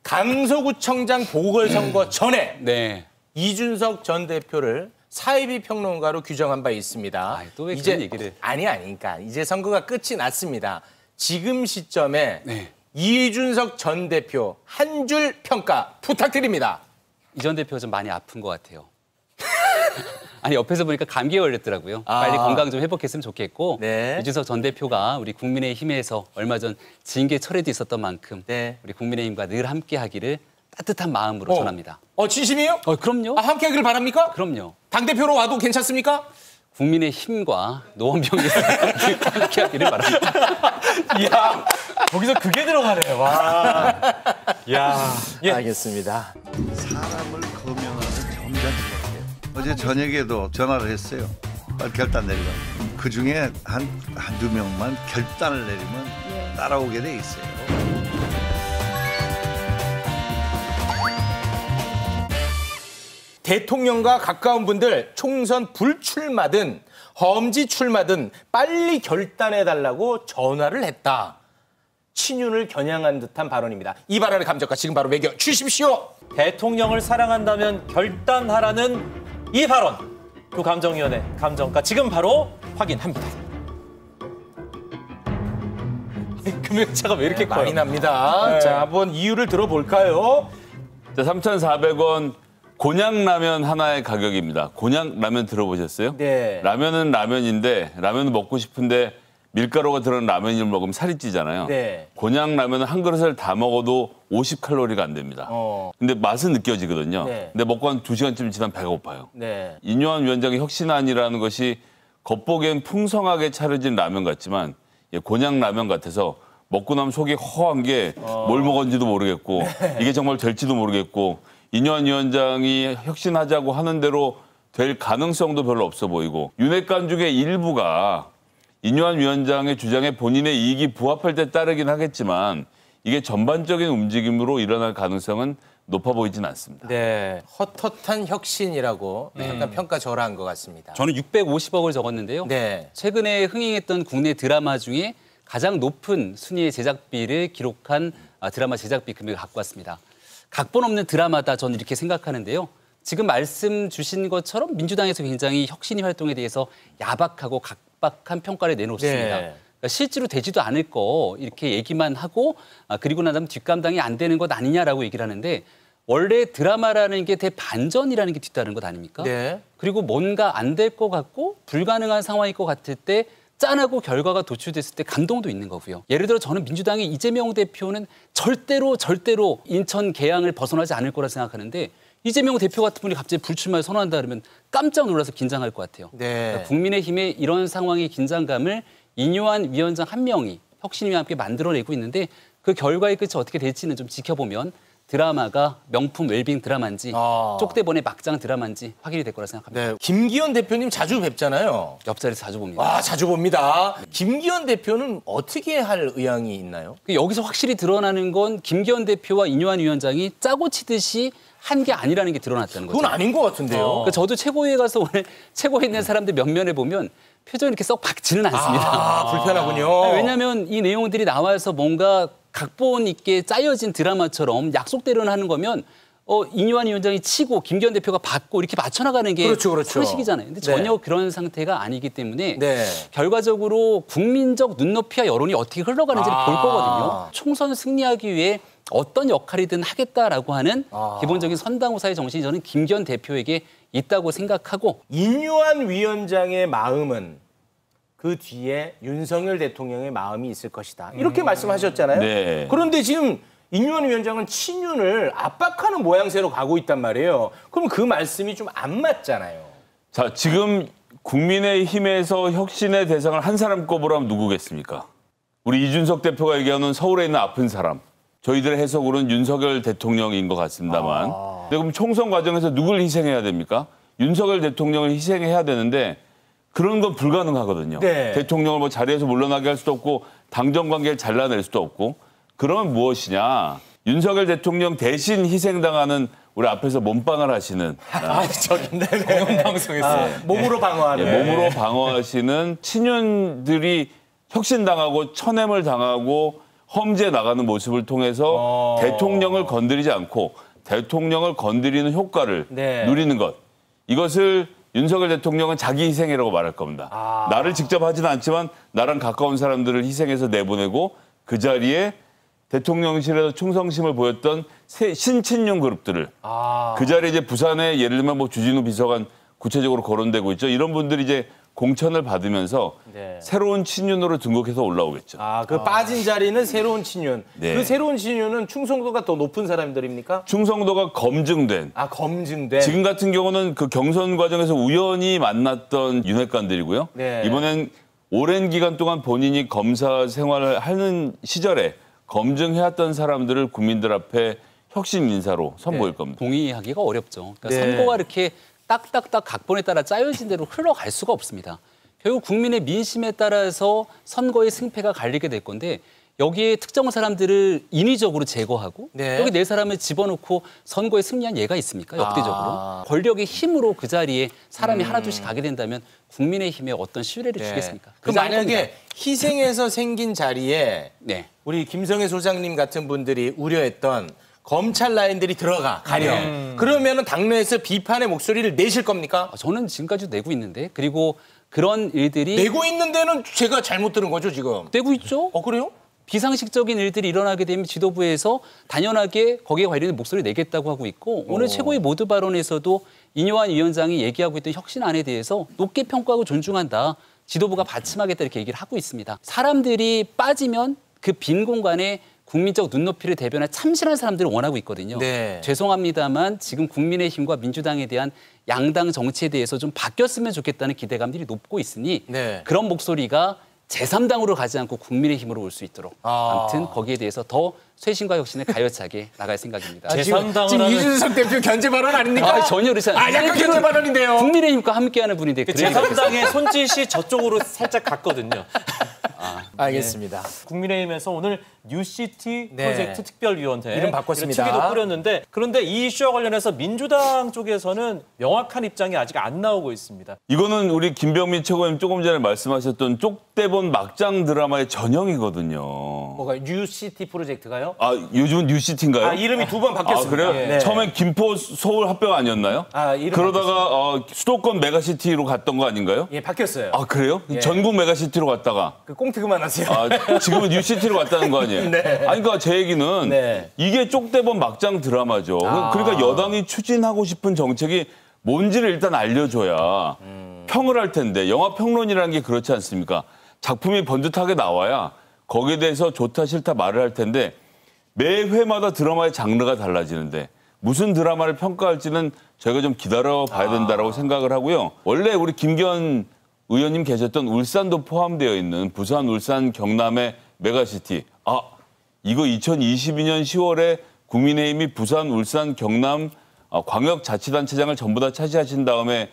강서구청장 보궐선거 전에 네. 이준석 전 대표를 사이비 평론가로 규정한 바 있습니다. 또 왜 그런 얘기를? 그러니까 이제 선거가 끝이 났습니다. 지금 시점에 네. 이준석 전 대표 한 줄 평가 부탁드립니다. 이 전 대표 좀 많이 아픈 것 같아요. 아니 옆에서 보니까 감기에 걸렸더라고요. 빨리 건강 좀 회복했으면 좋겠고 네. 이준석 전 대표가 우리 국민의힘에서 얼마 전 징계 철회도 있었던 만큼 네. 우리 국민의힘과 늘 함께하기를 따뜻한 마음으로 전합니다. 진심이에요? 그럼요. 함께하기를 바랍니까? 그럼요. 당대표로 와도 괜찮습니까? 국민의힘과 노원병에서 함께하기를 바랍니다. 이야, 거기서 그게 들어가네요. 와. 야. 예. 알겠습니다. 사람을 거명하는 점잖지 못해요. 어제 저녁에도 전화를 했어요. 빨리 결단 내리라고. 그중에 한두 명만 결단을 내리면 따라오게 돼 있어요. 대통령과 가까운 분들 총선 불출마든 험지 출마든 빨리 결단해달라고 전화를 했다. 친윤을 겨냥한 듯한 발언입니다. 이 발언의 감정과 지금 바로 매겨 주십시오. 대통령을 사랑한다면 결단하라는 이 발언. 그 감정위원회 감정가 지금 바로 확인합니다. 금액차가 왜 이렇게 많이 커요? 납니다. 네. 자, 한번 이유를 들어볼까요? 3,400원 곤약라면 하나의 가격입니다. 곤약라면 들어보셨어요? 네. 라면은 라면인데 라면은 먹고 싶은데 밀가루가 들어간 라면을 먹으면 살이 찌잖아요. 네. 곤약라면은 한 그릇을 다 먹어도 50칼로리가 안 됩니다. 근데 맛은 느껴지거든요. 네. 근데 먹고 한 2시간쯤 지나면 배가 고파요. 네. 인요한 위원장의 혁신안이라는 것이 겉보기엔 풍성하게 차려진 라면 같지만 곤약라면 같아서 먹고 나면 속이 허한 게 뭘 먹었는지도 모르겠고 이게 정말 될지도 모르겠고 인요한 위원장이 혁신하자고 하는 대로 될 가능성도 별로 없어 보이고 윤핵관 중에 일부가 인요한 위원장의 주장에 본인의 이익이 부합할 때 따르긴 하겠지만 이게 전반적인 움직임으로 일어날 가능성은 높아 보이진 않습니다. 네. 헛헛한 혁신이라고 약간 평가절하한 것 같습니다. 저는 650억을 적었는데요. 네. 최근에 흥행했던 국내 드라마 중에 가장 높은 순위의 제작비를 기록한 드라마 제작비 금액을 갖고 왔습니다. 각본 없는 드라마다 저는 이렇게 생각하는데요. 지금 말씀 주신 것처럼 민주당에서 굉장히 혁신위 활동에 대해서 야박하고 각박한 평가를 내놓습니다. 네. 그러니까 실제로 되지도 않을 거 이렇게 얘기만 하고 그리고 나면 뒷감당이 안 되는 것 아니냐라고 얘기를 하는데 원래 드라마라는 게 대반전이라는 게 뒤따르는 것 아닙니까? 네. 그리고 뭔가 안 될 것 같고 불가능한 상황일 것 같을 때 짠하고 결과가 도출됐을 때 감동도 있는 거고요. 예를 들어 저는 민주당의 이재명 대표는 절대로 인천 계양을 벗어나지 않을 거라 생각하는데 이재명 대표 같은 분이 갑자기 불출마를 선언한다 그러면 깜짝 놀라서 긴장할 것 같아요. 네. 그러니까 국민의힘의 이런 상황의 긴장감을 인요한 위원장 한 명이 혁신위와 함께 만들어내고 있는데 그 결과의 끝이 어떻게 될지는 좀 지켜보면 드라마가 명품 웰빙 드라마인지 쪽대본의 막장 드라마인지 확인이 될 거라 생각합니다. 네. 김기현 대표님 자주 뵙잖아요. 옆자리에서 자주 봅니다. 와, 자주 봅니다. 김기현 대표는 어떻게 할 의향이 있나요? 여기서 확실히 드러나는 건 김기현 대표와 인요한 위원장이 짜고 치듯이 한 게 아니라는 게 드러났다는 거죠. 그건 아닌 것 같은데요. 그러니까 저도 최고위에 가서 오늘 최고위에 있는 사람들 면면에 보면 표정이 이렇게 썩 밝지는 않습니다. 불편하군요. 왜냐하면 이 내용들이 나와서 뭔가 각본 있게 짜여진 드라마처럼 약속대로는 하는 거면 인요한 위원장이 치고 김기현 대표가 받고 이렇게 맞춰나가는 게 그렇죠. 상식이잖아요. 근데 전혀 그런 상태가 아니기 때문에 네. 결과적으로 국민적 눈높이와 여론이 어떻게 흘러가는지를 볼 거거든요. 총선 승리하기 위해 어떤 역할이든 하겠다라고 하는 기본적인 선당후사의 정신이 저는 김기현 대표에게 있다고 생각하고 인요한 위원장의 마음은 그 뒤에 윤석열 대통령의 마음이 있을 것이다. 이렇게 말씀하셨잖아요. 네. 그런데 지금 인요한 위원장은 친윤을 압박하는 모양새로 가고 있단 말이에요. 그럼 그 말씀이 좀 안 맞잖아요. 자, 지금 국민의힘에서 혁신의 대상을 한 사람 꼽으라면 누구겠습니까? 우리 이준석 대표가 얘기하는 서울에 있는 아픈 사람. 저희들의 해석으로는 윤석열 대통령인 것 같습니다만. 근데 그럼 총선 과정에서 누굴 희생해야 됩니까? 윤석열 대통령을 희생해야 되는데 그런 건 불가능하거든요. 네. 대통령을 뭐 자리에서 물러나게 할 수도 없고 당정 관계를 잘라낼 수도 없고 그러면 무엇이냐? 윤석열 대통령 대신 희생당하는 우리 앞에서 몸빵을 하시는 공영방송에서 몸으로 방어하는. 몸으로 방어하시는 친윤들이 혁신당하고 천엠을 당하고 험지에 나가는 모습을 통해서 대통령을 건드리지 않고 대통령을 건드리는 효과를 네. 누리는 것. 이것을 윤석열 대통령은 자기 희생이라고 말할 겁니다. 나를 직접 하지는 않지만 나랑 가까운 사람들을 희생해서 내보내고 그 자리에 대통령실에서 충성심을 보였던 신친윤 그룹들을 그 자리에 이제 부산에 예를 들면 뭐 주진우 비서관 구체적으로 거론되고 있죠. 이런 분들이 이제 공천을 받으면서 네. 새로운 친윤으로 등극해서 올라오겠죠. 그 빠진 자리는 새로운 친윤. 네. 그 새로운 친윤은 충성도가 더 높은 사람들입니까? 충성도가 검증된. 검증된. 지금 같은 경우는 그 경선 과정에서 우연히 만났던 윤핵관들이고요. 네. 이번엔 오랜 기간 동안 본인이 검사 생활을 하는 시절에 검증해왔던 사람들을 국민들 앞에 혁신 인사로 선보일 겁니다. 동의하기가 어렵죠. 그러니까 네. 선거가 이렇게 딱딱딱 각본에 따라 짜여진 대로 흘러갈 수가 없습니다. 결국 국민의 민심에 따라서 선거의 승패가 갈리게 될 건데 여기에 특정 사람들을 인위적으로 제거하고 네. 여기 네 사람을 집어넣고 선거에 승리한 예가 있습니까? 역대적으로. 권력의 힘으로 그 자리에 사람이 하나둘씩 가게 된다면 국민의힘에 어떤 신뢰를 주겠습니까? 그 만약에 희생해서 생긴 자리에 네. 우리 김성애 소장님 같은 분들이 우려했던 검찰 라인들이 가려. 그러면은 당내에서 비판의 목소리를 내실 겁니까? 저는 지금까지도 내고 있는데 그리고 그런 일들이 내고 있는 데는 제가 잘못 들은 거죠, 지금. 내고 있죠. 그래요? 비상식적인 일들이 일어나게 되면 지도부에서 당연하게 거기에 관련된 목소리 내겠다고 하고 있고 오늘 최고위 모두 발언에서도 인요한 위원장이 얘기하고 있던 혁신안에 대해서 높게 평가하고 존중한다. 지도부가 받침하겠다 이렇게 얘기를 하고 있습니다. 사람들이 빠지면 그 빈 공간에 국민적 눈높이를 대변할 참신한 사람들을 원하고 있거든요. 네. 죄송합니다만 지금 국민의힘과 민주당에 대한 양당 정치에 대해서 좀 바뀌었으면 좋겠다는 기대감들이 높고 있으니 네. 그런 목소리가 제3당으로 가지 않고 국민의힘으로 올 수 있도록 아무튼 거기에 대해서 더 쇄신과 혁신을 가열차게 나갈 생각입니다. 지금 제3당을 이준석 대표 견제 발언 아닙니까? 전혀 그렇지 않아요. 약간 견제 발언인데요. 국민의힘과 함께하는 분인데 제3당의 손짓이 저쪽으로 살짝 갔거든요. 알겠습니다. 국민의힘에서 오늘 뉴시티 네. 프로젝트 특별위원회 이름 바꿨습니다. 특위도 꾸렸는데 그런데 이 이슈와 관련해서 민주당 쪽에서는 명확한 입장이 아직 안 나오고 있습니다. 이거는 우리 김병민 최고위원 조금 전에 말씀하셨던 쪽대본 막장 드라마의 전형이거든요. 뭐가 뉴시티 프로젝트가요? 요즘은 뉴시티인가요? 이름이 두 번 바뀌었습니다. 그래요? 네. 처음엔 김포 서울 합병 아니었나요? 이름 그러다가 수도권 메가시티로 갔던 거 아닌가요? 예, 바뀌었어요. 그래요? 전국 메가시티로 갔다가 그 꽁트 그만하세요. 지금은 뉴시티로 갔다는 거 아니에요? 네. 그러니까 제 얘기는 네. 이게 쪽대본 막장 드라마죠. 그러니까 여당이 추진하고 싶은 정책이 뭔지를 일단 알려줘야 평을 할 텐데 영화 평론이라는 게 그렇지 않습니까? 작품이 번듯하게 나와야 거기에 대해서 좋다 싫다 말을 할 텐데 매 회마다 드라마의 장르가 달라지는데 무슨 드라마를 평가할지는 저희가 좀 기다려봐야 된다라고 생각을 하고요. 원래 우리 김기현 의원님 계셨던 울산도 포함되어 있는 부산, 울산, 경남의 메가시티. 이거 2022년 10월에 국민의힘이 부산, 울산, 경남 광역자치단체장을 전부 다 차지하신 다음에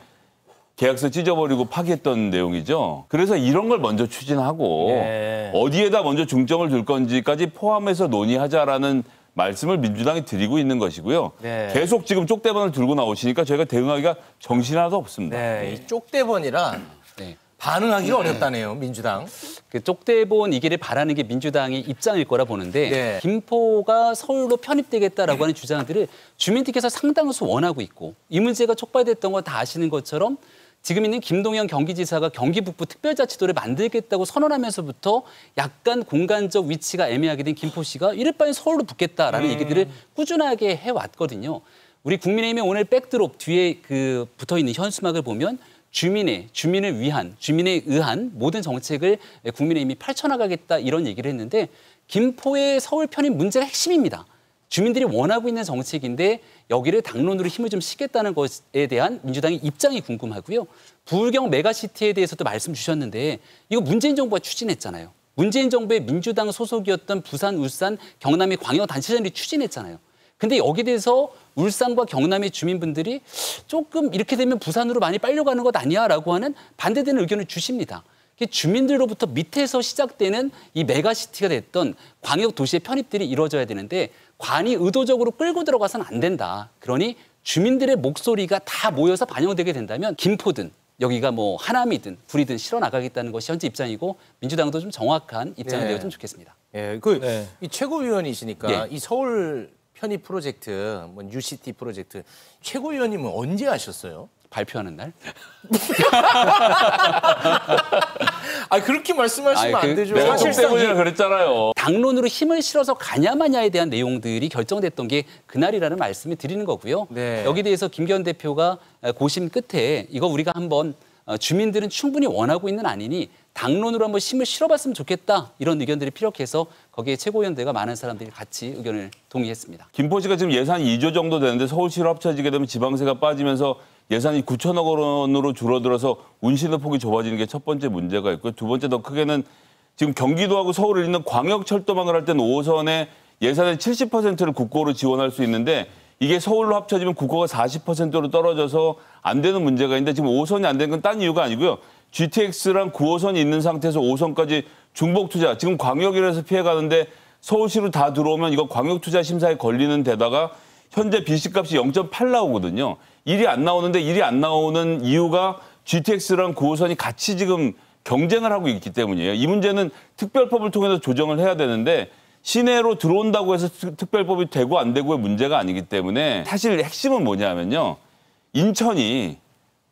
계약서 찢어버리고 파기했던 내용이죠. 그래서 이런 걸 먼저 추진하고 네. 어디에다 먼저 중점을 둘 건지까지 포함해서 논의하자라는 말씀을 민주당이 드리고 있는 것이고요. 네. 계속 지금 쪽대본을 들고 나오시니까 저희가 대응하기가 정신이 하나도 없습니다. 네, 이 쪽대본이란 네. 반응하기가 어렵다네요, 민주당. 그 쪽대본 이기를 바라는 게 민주당의 입장일 거라 보는데 네. 김포가 서울로 편입되겠다라고 하는 주장들을 주민들께서 상당수 원하고 있고 이 문제가 촉발됐던 거 다 아시는 것처럼 지금 있는 김동연 경기지사가 경기 북부 특별자치도를 만들겠다고 선언하면서부터 약간 공간적 위치가 애매하게 된 김포시가 이럴 바엔 서울로 붙겠다라는 얘기들을 꾸준하게 해왔거든요. 우리 국민의힘의 오늘 백드롭 뒤에 그 붙어있는 현수막을 보면 주민을 위한, 주민에 의한 모든 정책을 국민의힘이 펼쳐나가겠다 이런 얘기를 했는데 김포의 서울 편입 문제가 핵심입니다. 주민들이 원하고 있는 정책인데 여기를 당론으로 힘을 좀 쓰겠다는 것에 대한 민주당의 입장이 궁금하고요. 부울경 메가시티에 대해서도 말씀 주셨는데 이거 문재인 정부가 추진했잖아요. 문재인 정부의 민주당 소속이었던 부산, 울산, 경남의 광역단체장들이 추진했잖아요. 근데 여기에 대해서 울산과 경남의 주민분들이 조금 이렇게 되면 부산으로 많이 빨려가는 것 아니야라고 하는 반대되는 의견을 주십니다. 주민들로부터 밑에서 시작되는 이 메가시티가 됐던 광역 도시의 편입들이 이루어져야 되는데 관이 의도적으로 끌고 들어가서는 안 된다. 그러니 주민들의 목소리가 다 모여서 반영되게 된다면 김포든 여기가 뭐 하남이든 구리든 실어 나가겠다는 것이 현재 입장이고 민주당도 좀 정확한 입장을 네. 내었으면 좋겠습니다. 예, 네. 이 최고위원이시니까 예. 이 서울 편입 프로젝트, 뭐 UCT 프로젝트 최고위원님은 언제 하셨어요? 발표하는 날. 아 그렇게 말씀하시면 아니, 안 되죠. 내가 좀 사실상 때문이라 그랬잖아요. 당론으로 힘을 실어서 가냐 마냐에 대한 내용들이 결정됐던 게 그날이라는 말씀을 드리는 거고요. 네. 여기 대해서 김기현 대표가 고심 끝에 이거 우리가 한번 주민들은 충분히 원하고 있는 아니니 당론으로 한번 힘을 실어봤으면 좋겠다 이런 의견들이 피력해서 거기에 최고위원들과 많은 사람들이 같이 의견을 동의했습니다. 김포시가 지금 예산이 2조 정도 되는데 서울시로 합쳐지게 되면 지방세가 빠지면서 예산이 9천억 원으로 줄어들어서 운신의 폭이 좁아지는 게 첫 번째 문제가 있고요. 두 번째 더 크게는 지금 경기도하고 서울을 잇는 광역철도망을 할 때는 5호선의 예산의 70%를 국고로 지원할 수 있는데 이게 서울로 합쳐지면 국고가 40%로 떨어져서 안 되는 문제가 있는데 지금 5호선이 안 되는 건 딴 이유가 아니고요. GTX랑 9호선이 있는 상태에서 5호선까지 중복 투자, 지금 광역이라서 피해가는데 서울시로 다 들어오면 이거 광역투자 심사에 걸리는 데다가 현재 BC값이 0.8 나오거든요. 일이 안 나오는데 일이 안 나오는 이유가 GTX랑 9호선이 같이 지금 경쟁을 하고 있기 때문이에요. 이 문제는 특별법을 통해서 조정을 해야 되는데 시내로 들어온다고 해서 특별법이 되고 안 되고의 문제가 아니기 때문에 사실 핵심은 뭐냐면요. 인천이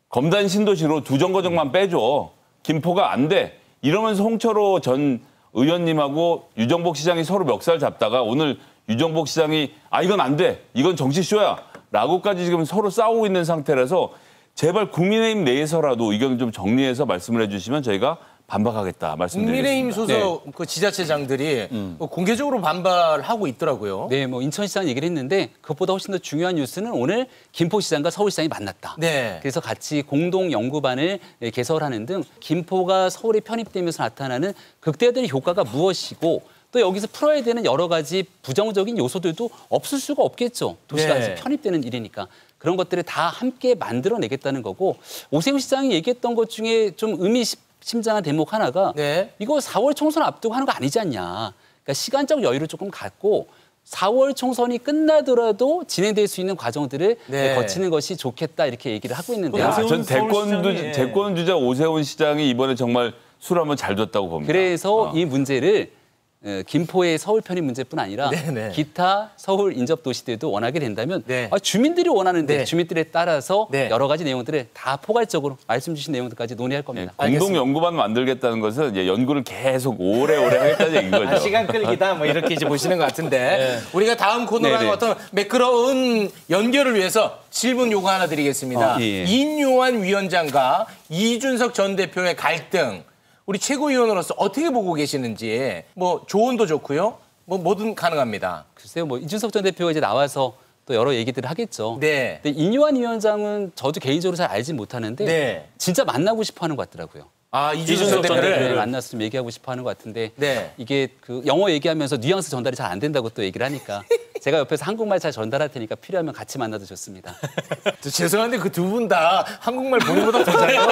검단 신도시로 두 정거장만 빼줘. 김포가 안 돼. 이러면서 홍철호 전 의원님하고 유정복 시장이 서로 멱살 잡다가 오늘 유정복 시장이 이건 안 돼. 이건 정치쇼야. 라고까지 지금 서로 싸우고 있는 상태라서 제발 국민의힘 내에서라도 의견을 좀 정리해서 말씀을 해주시면 저희가 반박하겠다 말씀드리겠습니다. 국민의힘 소속 그 지자체장들이 공개적으로 반발하고 있더라고요. 네, 뭐 인천시장 얘기를 했는데 그것보다 훨씬 더 중요한 뉴스는 오늘 김포시장과 서울시장이 만났다. 네. 그래서 같이 공동 연구반을 개설하는 등 김포가 서울에 편입되면서 나타나는 극대화된 효과가 무엇이고 또 여기서 풀어야 되는 여러 가지 부정적인 요소들도 없을 수가 없겠죠. 도시가 네. 편입되는 일이니까. 그런 것들을 다 함께 만들어내겠다는 거고 오세훈 시장이 얘기했던 것 중에 좀 의미심장한 대목 하나가 네. 이거 4월 총선 앞두고 하는 거 아니지 않냐. 그러니까 시간적 여유를 조금 갖고 4월 총선이 끝나더라도 진행될 수 있는 과정들을 네. 거치는 것이 좋겠다 이렇게 얘기를 하고 있는데요. 오세훈 전 서울시장이, 대권 주자 오세훈 시장이 이번에 정말 술 한번 잘 뒀다고 봅니다. 그래서 이 문제를 김포의 서울 편입 문제뿐 아니라 네네. 기타 서울 인접 도시들도 원하게 된다면 네. 주민들이 원하는데 네. 주민들에 따라서 네. 여러 가지 내용들을 다 포괄적으로 말씀 주신 내용들까지 논의할 겁니다. 공동 연구반 만들겠다는 것은 이제 연구를 계속 오래오래 하겠다는 얘기인 거죠. 시간 끌기다 뭐 이렇게 이제 보시는 것 같은데 우리가 다음 코너랑 네네. 어떤 매끄러운 연결을 위해서 질문 요구 하나 드리겠습니다. 예. 인요한 위원장과 이준석 전 대표의 갈등 우리 최고위원으로서 어떻게 보고 계시는지 뭐 조언도 좋고요. 뭐 뭐든 가능합니다. 글쎄요, 뭐 이준석 전 대표가 이제 나와서 또 여러 얘기들을 하겠죠. 네. 근데 인요한 위원장은 저도 개인적으로 잘 알진 못하는데 네. 진짜 만나고 싶어하는 것 같더라고요. 이준석 전 전 대표를 대표를 만났으면 좀 얘기하고 싶어하는 것 같은데 네. 이게 그 영어 얘기하면서 뉘앙스 전달이 잘 안 된다고 또 얘기를 하니까 제가 옆에서 한국말 잘 전달할 테니까 필요하면 같이 만나도 좋습니다. 죄송한데 그 두 분 다 한국말 본인보다 더 잘해요.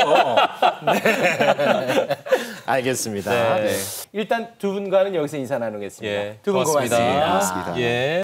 네. 알겠습니다. 네. 일단 두 분과는 여기서 인사 나누겠습니다. 예, 두 분 고맙습니다. 고맙습니다. 고맙습니다. 예.